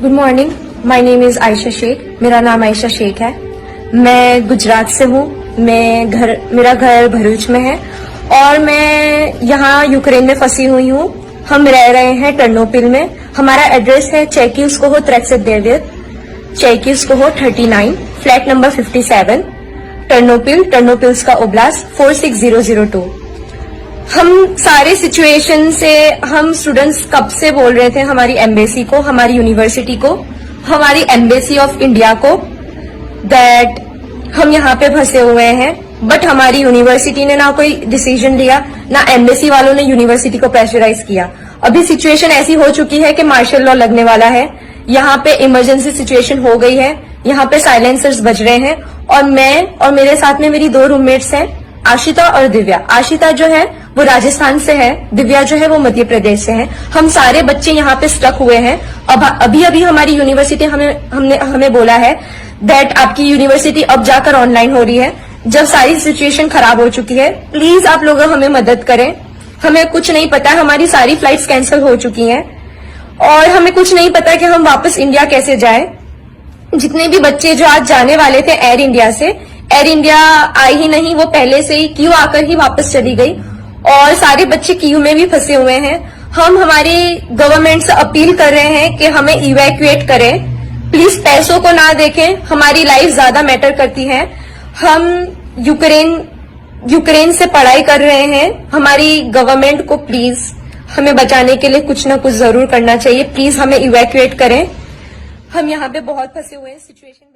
Good morning, my name is Ayesha Shaikh. मेरा नाम आयशा शेख है। मैं गुजरात से हूँ। मेरा घर भरूच में है और मैं यहाँ यूक्रेन में फंसी हुई हूँ। हम रह रहे हैं टर्नोपिल में। हमारा एड्रेस है चेकिवस्कोहो 39, फ्लैट नंबर 57, टर्नोपिल्स का ओब्लास्ट 46002। हम सारे सिचुएशन से हम स्टूडेंट्स कब से बोल रहे थे हमारी एम्बेसी को, हमारी यूनिवर्सिटी को, हमारी एम्बेसी ऑफ इंडिया को दैट हम यहाँ पे फंसे हुए हैं, बट हमारी यूनिवर्सिटी ने ना कोई डिसीजन लिया, ना एम्बेसी वालों ने यूनिवर्सिटी को प्रेशराइज किया। अभी सिचुएशन ऐसी हो चुकी है कि मार्शल लॉ लगने वाला है। यहाँ पे इमरजेंसी सिचुएशन हो गई है। यहाँ पे साइलेंसर्स बज रहे हैं और मैं और मेरे साथ में मेरी 2 रूममेट्स हैं, आशिता और दिव्या। आशिता जो है वो राजस्थान से है, दिव्या जो है वो मध्य प्रदेश से है। हम सारे बच्चे यहाँ पे स्टक हुए हैं। अब अभी हमारी यूनिवर्सिटी हमें बोला है दैट आपकी यूनिवर्सिटी अब जाकर ऑनलाइन हो रही है, जब सारी सिचुएशन खराब हो चुकी है। प्लीज आप लोग हमें मदद करें। हमें कुछ नहीं पता, हमारी सारी फ्लाइट्स कैंसिल हो चुकी हैं और हमें कुछ नहीं पता कि हम वापस इंडिया कैसे जाएं। जितने भी बच्चे जो आज जाने वाले थे एयर इंडिया से, एयर इंडिया आई ही नहीं, वो पहले से ही क्यू आकर ही वापस चली गई और सारे बच्चे क्यू में भी फंसे हुए हैं। हम हमारी गवर्नमेंट से अपील कर रहे हैं कि हमें इवैक्यूएट करें। प्लीज पैसों को ना देखें, हमारी लाइफ ज्यादा मैटर करती है। हम यूक्रेन से पढ़ाई कर रहे हैं। हमारी गवर्नमेंट को प्लीज हमें बचाने के लिए कुछ ना कुछ जरूर करना चाहिए। प्लीज हमें इवैक्यूएट करें। हम यहाँ पे बहुत फंसे हुए हैं सिचुएशन।